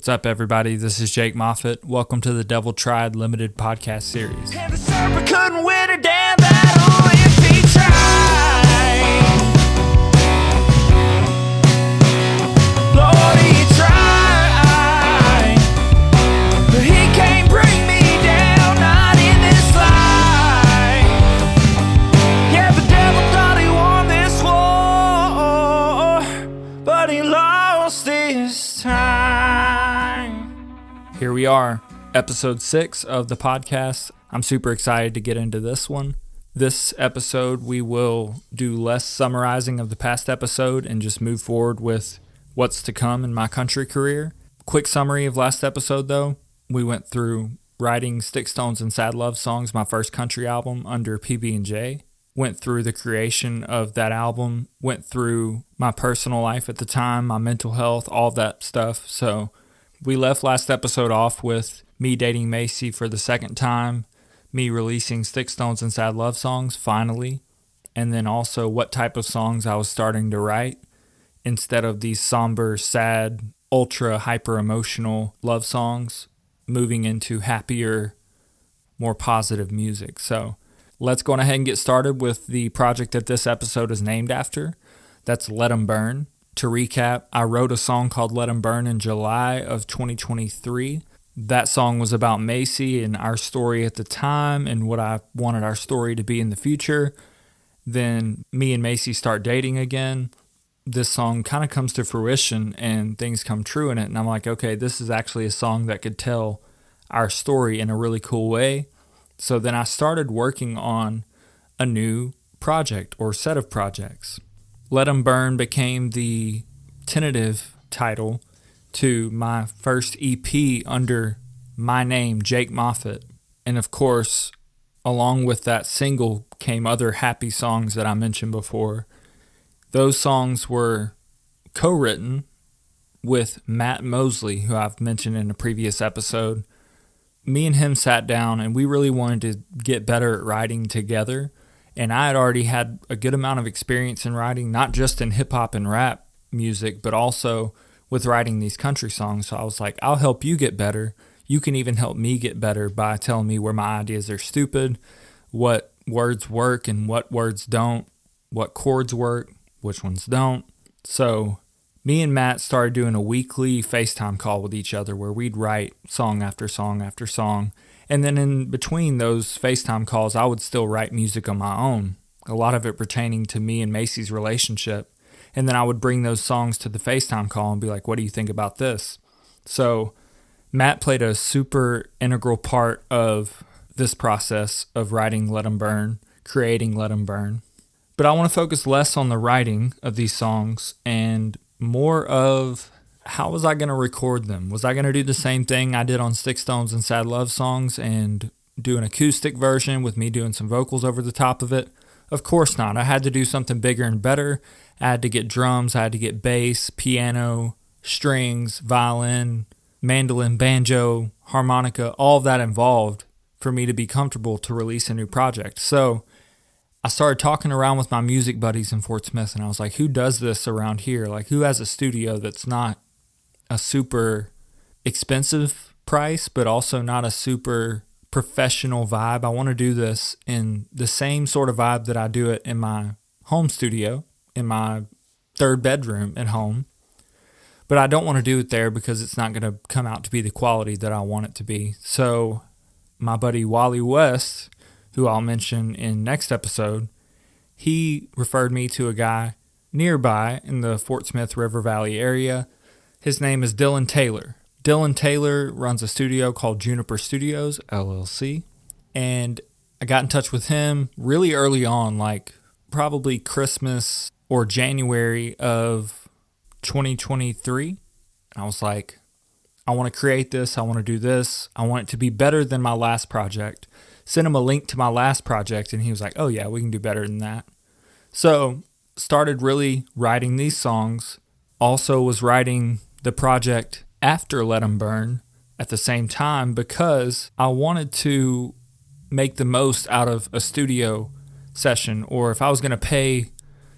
What's up, everybody? This is Jake Moffitt. Welcome to the Devil Tried Limited podcast series. And the serpent couldn't win a damn battle if he tried. Lord, he tried, but he can't bring me down, not in this life. Yeah, the devil thought he won this war, but he lost this time. Here we are, episode 6 of the podcast. I'm super excited to get into this one. This episode, we will do less summarizing of the past episode and just move forward with what's to come in my country career. Quick summary of last episode, though. We went through writing Stick Stones and Sad Love Songs, my first country album under PB&J. Went through the creation of that album. Went through my personal life at the time, my mental health, all that stuff. So we left last episode off with me dating Macy for the second time, me releasing Stick Stones and Sad Love Songs finally, and then also what type of songs I was starting to write instead of these somber, sad, ultra hyper emotional love songs, moving into happier, more positive music. So let's go ahead and get started with the project that this episode is named after. That's Let 'Em Burn. To recap, I wrote a song called Let 'Em Burn in July of 2023. That song was about Macy and our story at the time and what I wanted our story to be in the future. Then me and Macy start dating again. This song kind of comes to fruition and things come true in it. And I'm like, okay, this is actually a song that could tell our story in a really cool way. So then I started working on a new project or set of projects. Let 'Em Burn became the tentative title to my first EP under my name, Jake Moffitt. And of course, along with that single came other happy songs that I mentioned before. Those songs were co-written with Matt Mosley, who I've mentioned in a previous episode. Me and him sat down and we really wanted to get better at writing together. And I had already had a good amount of experience in writing, not just in hip-hop and rap music, but also with writing these country songs. So I was like, I'll help you get better. You can even help me get better by telling me where my ideas are stupid, what words work and what words don't, what chords work, which ones don't. So me and Matt started doing a weekly FaceTime call with each other where we'd write song after song after song. And then in between those FaceTime calls, I would still write music on my own, a lot of it pertaining to me and Macy's relationship. And then I would bring those songs to the FaceTime call and be like, what do you think about this? So Matt played a super integral part of this process of writing Let 'Em Burn, creating Let 'Em Burn. But I want to focus less on the writing of these songs and more of how was I going to record them? Was I going to do the same thing I did on Stick Stones and Sad Love Songs and do an acoustic version with me doing some vocals over the top of it? Of course not. I had to do something bigger and better. I had to get drums, I had to get bass, piano, strings, violin, mandolin, banjo, harmonica, all of that involved for me to be comfortable to release a new project. So I started talking around with my music buddies in Fort Smith and I was like, who does this around here? Like, who has a studio that's not a super expensive price, but also not a super professional vibe? I want to do this in the same sort of vibe that I do it in my home studio, in my third bedroom at home. But I don't want to do it there because it's not going to come out to be the quality that I want it to be. So my buddy Wally West, who I'll mention in next episode, he referred me to a guy nearby in the Fort Smith River Valley area. His name is Dylan Taylor. Dylan Taylor runs a studio called Juniper Studios, LLC. And I got in touch with him really early on, like probably Christmas or January of 2023. And I was like, I want to create this. I want to do this. I want it to be better than my last project. Sent him a link to my last project and he was like, oh yeah, we can do better than that. So started really writing these songs. Also was writing the project after Let 'Em Burn at the same time because I wanted to make the most out of a studio session, or if I was going to pay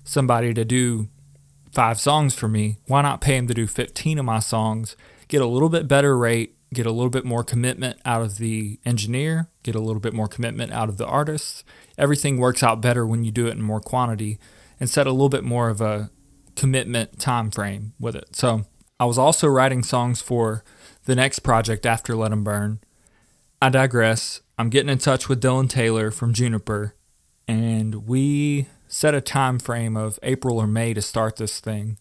somebody to do 5 songs for me, why not pay him to do 15 of my songs, get a little bit better rate, get a little bit more commitment out of the engineer, get a little bit more commitment out of the artist. Everything works out better when you do it in more quantity and set a little bit more of a commitment time frame with it. So I was also writing songs for the next project after Let 'Em Burn. I digress. I'm getting in touch with Dylan Taylor from Juniper, and we set a time frame of April or May to start this thing.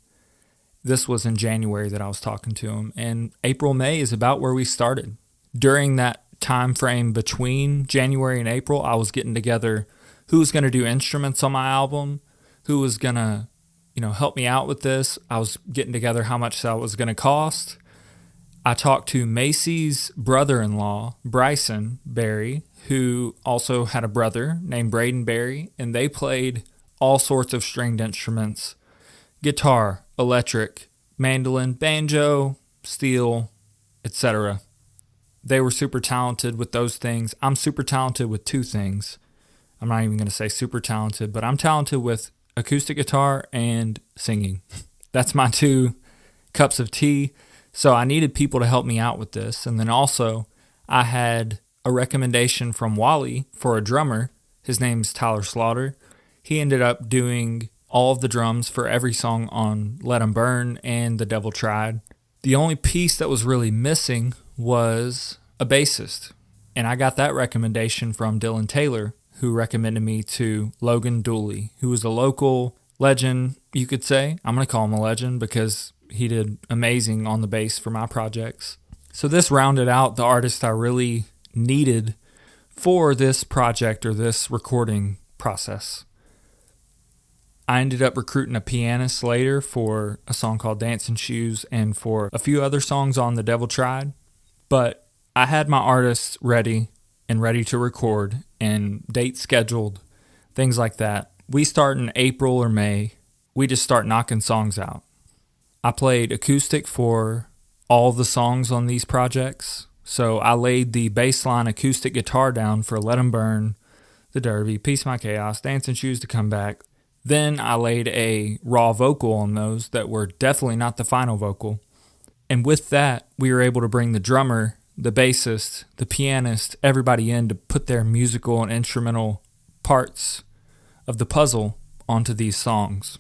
This was in January that I was talking to him, and April, May is about where we started. During that time frame between January and April, I was getting together who was going to do instruments on my album, who was going to, help me out with this. I was getting together how much that was going to cost. I talked to Macy's brother-in-law, Bryson Berry, who also had a brother named Braden Berry, and they played all sorts of stringed instruments: guitar, electric, mandolin, banjo, steel, etc. They were super talented with those things. I'm super talented with two things. I'm not even going to say super talented, but I'm talented with acoustic guitar and singing. That's my two cups of tea. So I needed people to help me out with this. And then also I had a recommendation from Wally for a drummer. His name's Tyler Slaughter. He ended up doing all of the drums for every song on Let 'Em Burn and The Devil Tried. The only piece that was really missing was a bassist. And I got that recommendation from Dylan Taylor, who recommended me to Logan Dooley, who was a local legend, you could say. I'm going to call him a legend because he did amazing on the bass for my projects. So this rounded out the artist I really needed for this project or this recording process. I ended up recruiting a pianist later for a song called Dancing Shoes and for a few other songs on The Devil Tried. But I had my artists ready and ready to record and dates scheduled, things like that. We start in April or May. We just start knocking songs out. I played acoustic for all the songs on these projects. So I laid the baseline acoustic guitar down for Let 'Em Burn, The Derby, Peace My Chaos, Dancing Shoes to Come Back. Then I laid a raw vocal on those that were definitely not the final vocal. And with that, we were able to bring the drummer, the bassist, the pianist, everybody in to put their musical and instrumental parts of the puzzle onto these songs.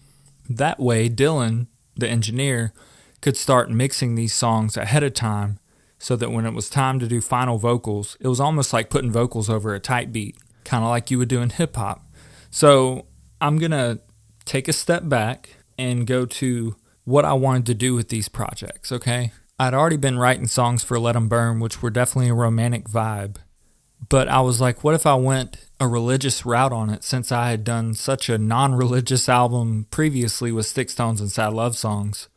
That way, Dylan, the engineer, could start mixing these songs ahead of time so that when it was time to do final vocals, it was almost like putting vocals over a tight beat, kind of like you would do in hip-hop. So I'm going to take a step back and go to what I wanted to do with these projects, okay? I'd already been writing songs for Let 'Em Burn, which were definitely a romantic vibe. But I was like, what if I went a religious route on it, since I had done such a non-religious album previously with Sticks, Stones, and Sad Love Songs?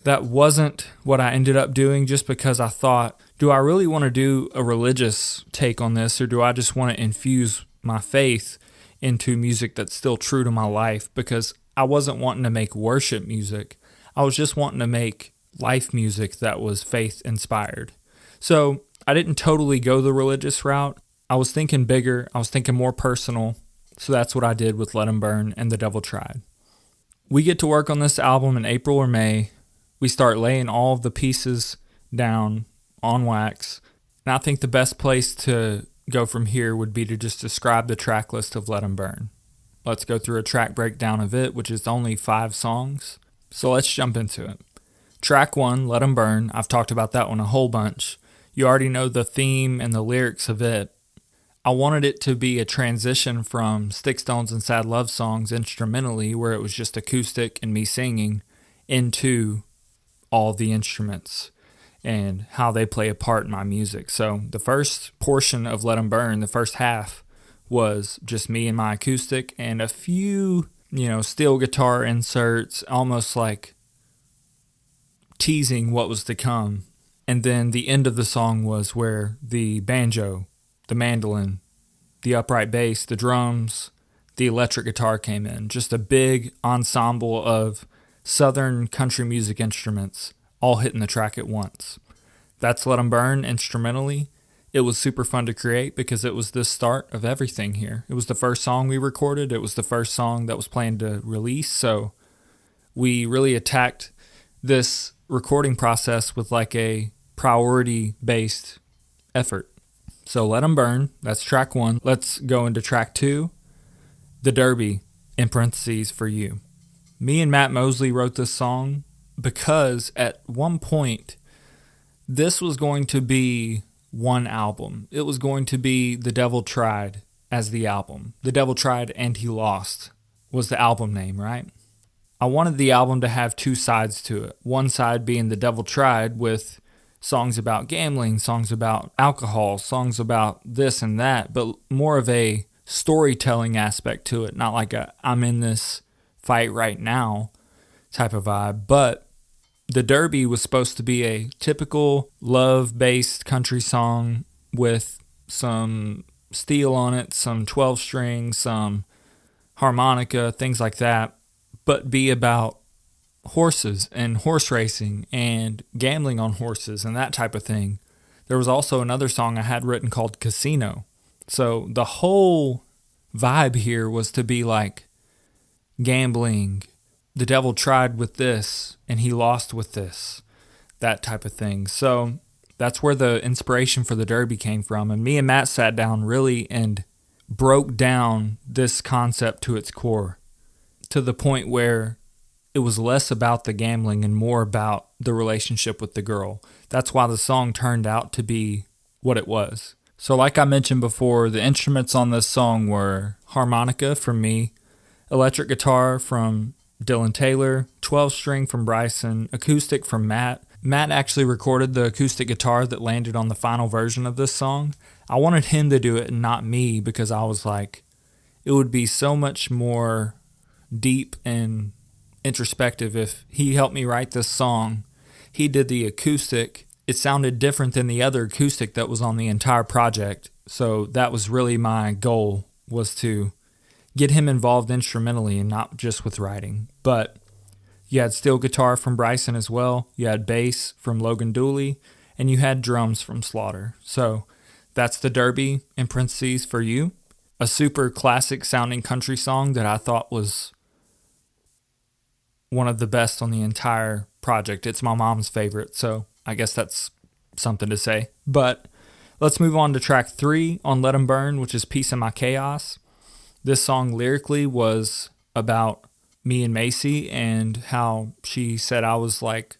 That wasn't what I ended up doing, just because I thought, do I really want to do a religious take on this, or do I just want to infuse my faith into music that's still true to my life? Because I wasn't wanting to make worship music. I was just wanting to make life music that was faith inspired. So I didn't totally go the religious route. I was thinking bigger. I was thinking more personal. So that's what I did with Let 'Em Burn and The Devil Tried. We get to work on this album in April or May. We start laying all of the pieces down on wax. And I think the best place to go from here would be to just describe the track list of Let 'Em Burn. Let's go through a track breakdown of it, which is only 5 songs. So let's jump into it. Track 1, Let 'Em Burn. I've talked about that one a whole bunch. You already know the theme and the lyrics of it. I wanted it to be a transition from Sticks, Stones, and Sad Love Songs instrumentally, where it was just acoustic and me singing, into all the instruments and how they play a part in my music. So the first portion of Let 'Em Burn, the first half, was just me and my acoustic and a few, steel guitar inserts, almost like teasing what was to come. And then the end of the song was where the banjo, the mandolin, the upright bass, the drums, the electric guitar came in. Just a big ensemble of southern country music instruments all hitting the track at once. That's Let 'Em Burn instrumentally. It was super fun to create because it was the start of everything here. It was the first song we recorded. It was the first song that was planned to release. So we really attacked this recording process with like a priority-based effort. So Let 'Em Burn, that's track 1. Let's go into track 2, The Derby, in parentheses, For You. Me and Matt Mosley wrote this song because at one point, this was going to be one album. It was going to be The Devil Tried as the album. The Devil Tried and He Lost was the album name, right? I wanted the album to have two sides to it. One side being The Devil Tried with songs about gambling, songs about alcohol, songs about this and that, but more of a storytelling aspect to it, not like a I'm in this fight right now type of vibe. But The Derby was supposed to be a typical love-based country song with some steel on it, some 12 strings, some harmonica, things like that, but be about horses and horse racing and gambling on horses and that type of thing. There was also another song I had written called Casino. So the whole vibe here was to be like gambling. The devil tried with this and he lost with this, that type of thing. So that's where the inspiration for The Derby came from. And me and Matt sat down really and broke down this concept to its core, to the point where it was less about the gambling and more about the relationship with the girl. That's why the song turned out to be what it was. So like I mentioned before, the instruments on this song were harmonica from me, electric guitar from Dylan Taylor, 12-string from Bryson, acoustic from Matt. Matt actually recorded the acoustic guitar that landed on the final version of this song. I wanted him to do it and not me because I was like, it would be so much more deep and introspective if he helped me write this song. He did the acoustic. It sounded different than the other acoustic that was on the entire project. So that was really my goal, was to get him involved instrumentally and not just with writing. But you had steel guitar from Bryson as well. You had bass from Logan Dooley, and you had drums from Slaughter. So that's The Derby, in parentheses, For You. A super classic sounding country song that I thought was one of the best on the entire project. It's my mom's favorite, so I guess that's something to say. But let's move on to track 3 on Let 'Em Burn, which is Peace in My Chaos. This song lyrically was about me and Macy and how she said I was like,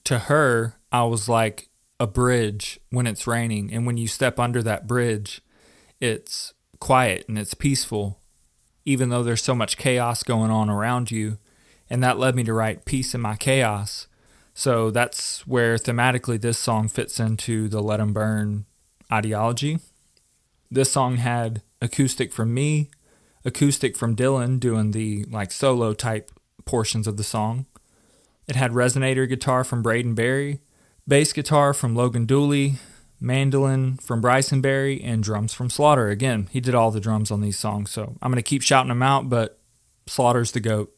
to her, I was like a bridge when it's raining. And when you step under that bridge, it's quiet and it's peaceful, even though there's so much chaos going on around you. And that led me to write Peace in My Chaos. So that's where thematically this song fits into the Let 'Em Burn ideology. This song had acoustic from me, acoustic from Dylan doing the like solo type portions of the song. It had resonator guitar from Braden Berry, bass guitar from Logan Dooley, mandolin from Bryson Berry, and drums from Slaughter. Again, he did all the drums on these songs, so I'm going to keep shouting them out, but Slaughter's the GOAT.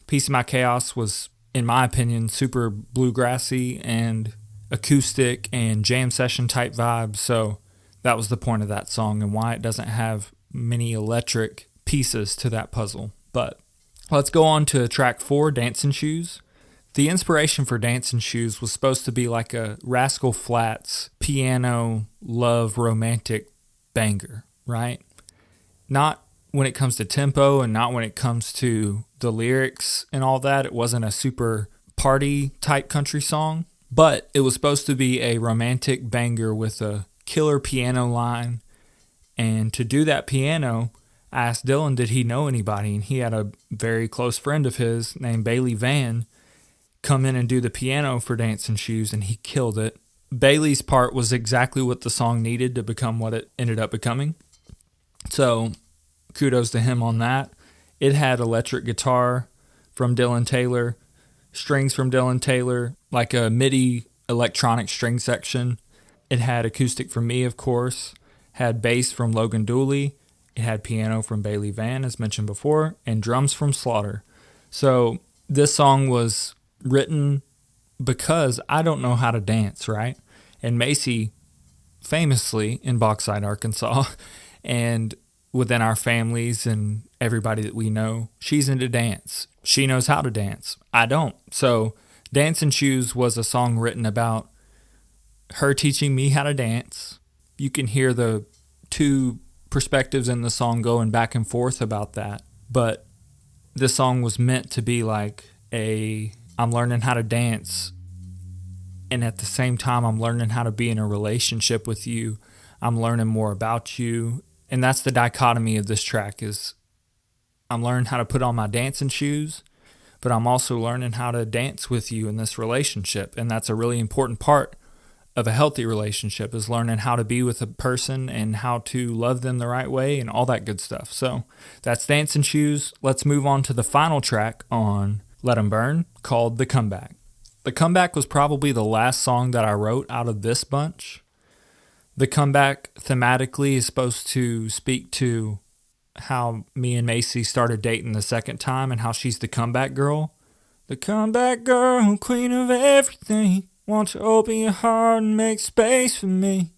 Peace in My Chaos was, in my opinion, super bluegrassy and acoustic and jam session type vibe, so that was the point of that song and why it doesn't have many electric pieces to that puzzle. But let's go on to track 4, Dancing Shoes. The inspiration for Dancing Shoes was supposed to be like a Rascal Flatts piano love romantic banger, right? Not when it comes to tempo and not when it comes to the lyrics and all that. It wasn't a super party type country song, but it was supposed to be a romantic banger with a killer piano line. And to do that piano, I asked Dylan, did he know anybody? And he had a very close friend of his named Bailey Van come in and do the piano for Dancing Shoes, and he killed it. Bailey's part was exactly what the song needed to become what it ended up becoming. So kudos to him on that. It had electric guitar from Dylan Taylor, strings from Dylan Taylor, like a MIDI electronic string section. It had acoustic from me, of course, had bass from Logan Dooley. It had piano from Bailey Van, as mentioned before, and drums from Slaughter. So this song was written because I don't know how to dance, right? And Macy, famously in Bauxite, Arkansas, and within our families and everybody that we know, she's into dance. She knows how to dance. I don't. So Dancing Shoes was a song written about her teaching me how to dance. You can hear the two perspectives in the song going back and forth about that. But this song was meant to be like I'm learning how to dance, and at the same time I'm learning how to be in a relationship with you. I'm learning more about you. And that's the dichotomy of this track is I'm learning how to put on my dancing shoes, but I'm also learning how to dance with you in this relationship. And that's a really important part of a healthy relationship, is learning how to be with a person and how to love them the right way and all that good stuff. So that's Dancing Shoes. Let's move on to the final track on Let 'Em Burn, called The Comeback. The Comeback was probably the last song that I wrote out of this bunch. The Comeback thematically is supposed to speak to how me and Macy started dating the second time and how she's the comeback girl. The comeback girl, queen of everything. Want to open your heart and make space for me.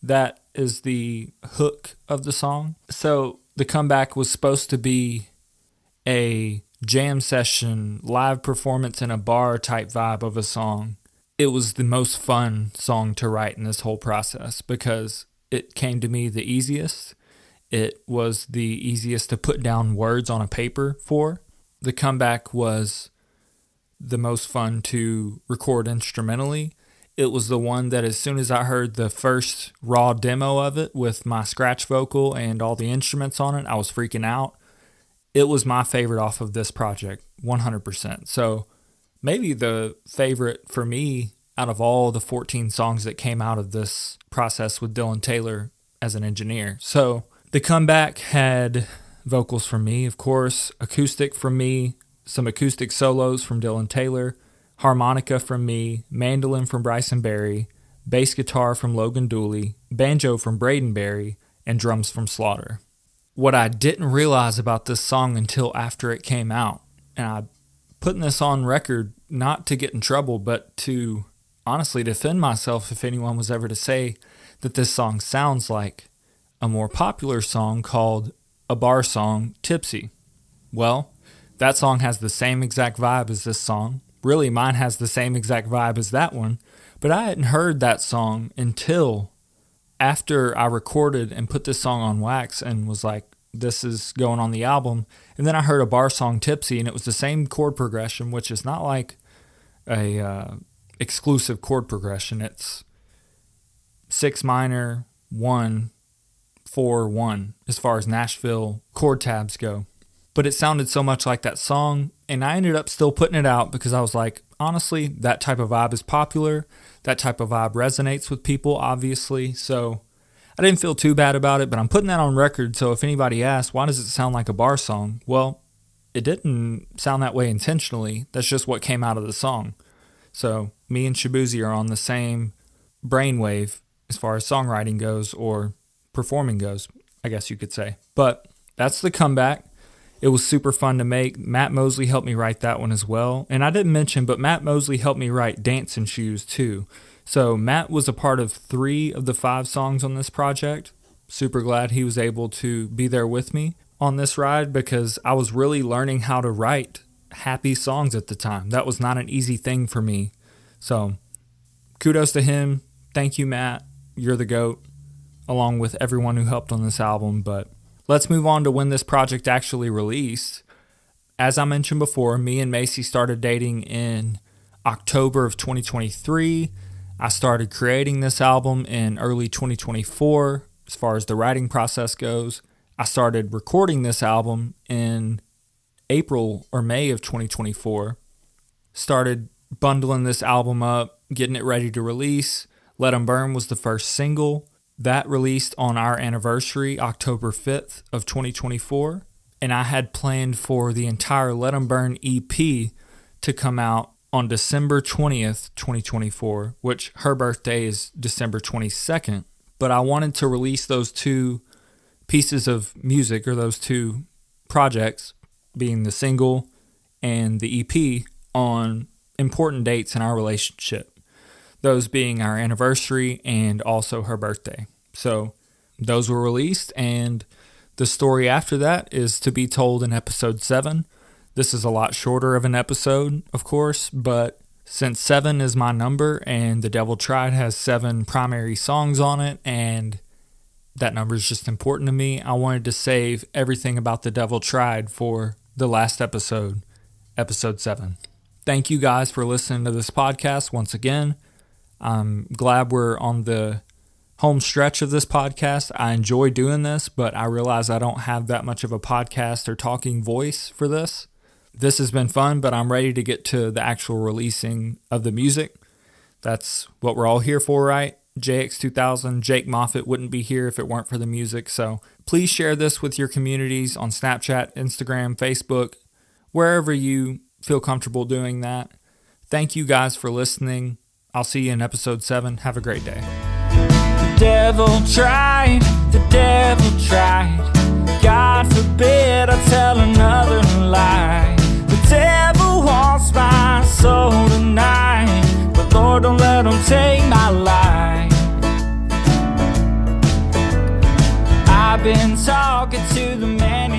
That is the hook of the song. So The Comeback was supposed to be a jam session, live performance in a bar type vibe of a song. It was the most fun song to write in this whole process because it came to me the easiest. It was the easiest to put down words on a paper for. The Comeback was the most fun to record instrumentally. It was the one that as soon as I heard the first raw demo of it with my scratch vocal and all the instruments on it, I was freaking out. It was my favorite off of this project, 100%. So maybe the favorite for me out of all the 14 songs that came out of this process with Dylan Taylor as an engineer. So The Comeback had vocals from me, of course, acoustic from me, some acoustic solos from Dylan Taylor, harmonica from me, mandolin from Bryson Berry, bass guitar from Logan Dooley, banjo from Braden Berry, and drums from Slaughter. What I didn't realize about this song until after it came out, and I'm putting this on record not to get in trouble, but to honestly defend myself if anyone was ever to say that this song sounds like a more popular song called A Bar Song, Tipsy. Well, that song has the same exact vibe as this song. Really, mine has the same exact vibe as that one, but I hadn't heard that song until after I recorded and put this song on wax and was like, this is going on the album. And then I heard A Bar Song, Tipsy, and it was the same chord progression, which is not like a exclusive chord progression. It's 6 minor, 1, 4, 1, as far as Nashville chord tabs go. But it sounded so much like that song, and I ended up still putting it out because I was like, honestly, that type of vibe is popular. That type of vibe resonates with people, obviously. So I didn't feel too bad about it, but I'm putting that on record. So if anybody asks, why does it sound like a bar song? Well, it didn't sound that way intentionally. That's just what came out of the song. So me and Shabuzi are on the same brainwave as far as songwriting goes, or performing goes, I guess you could say. But that's The Comeback. It was super fun to make. Matt Mosley helped me write that one as well. And I didn't mention, but Matt Mosley helped me write Dancing Shoes too. So Matt was a part of 3 of the 5 songs on this project. Super glad he was able to be there with me on this ride because I was really learning how to write happy songs at the time. That was not an easy thing for me. So kudos to him. Thank you, Matt. You're the GOAT, along with everyone who helped on this album. But let's move on to when this project actually released. As I mentioned before, me and Macy started dating in October of 2023. I started creating this album in early 2024 as far as the writing process goes. I started recording this album in April or May of 2024. Started bundling this album up, getting it ready to release. Let 'Em Burn was the first single. That released on our anniversary, October 5th of 2024. And I had planned for the entire Let 'Em Burn EP to come out on December 20th, 2024, which her birthday is December 22nd. But I wanted to release those 2 pieces of music, or those 2 projects, being the single and the EP, on important dates in our relationship. Those being our anniversary and also her birthday. So those were released, and the story after that is to be told in episode 7. This is a lot shorter of an episode, of course, but Since 7 is my number and The Devil Tried has 7 primary songs on it, and that number is just important to me, I wanted to save everything about The Devil Tried for the last episode, episode 7. Thank you guys for listening to this podcast once again. I'm glad we're on the home stretch of this podcast. I enjoy doing this, but I realize I don't have that much of a podcast or talking voice for this. This has been fun, but I'm ready to get to the actual releasing of the music. That's what we're all here for, right? JX2000, Jake Moffitt wouldn't be here if it weren't for the music. So please share this with your communities on Snapchat, Instagram, Facebook, wherever you feel comfortable doing that. Thank you guys for listening. I'll see you in episode 7. Have a great day. The devil tried, God forbid I tell another lie. The devil wants my soul tonight, but Lord, don't let him take my life. I've been talking to the man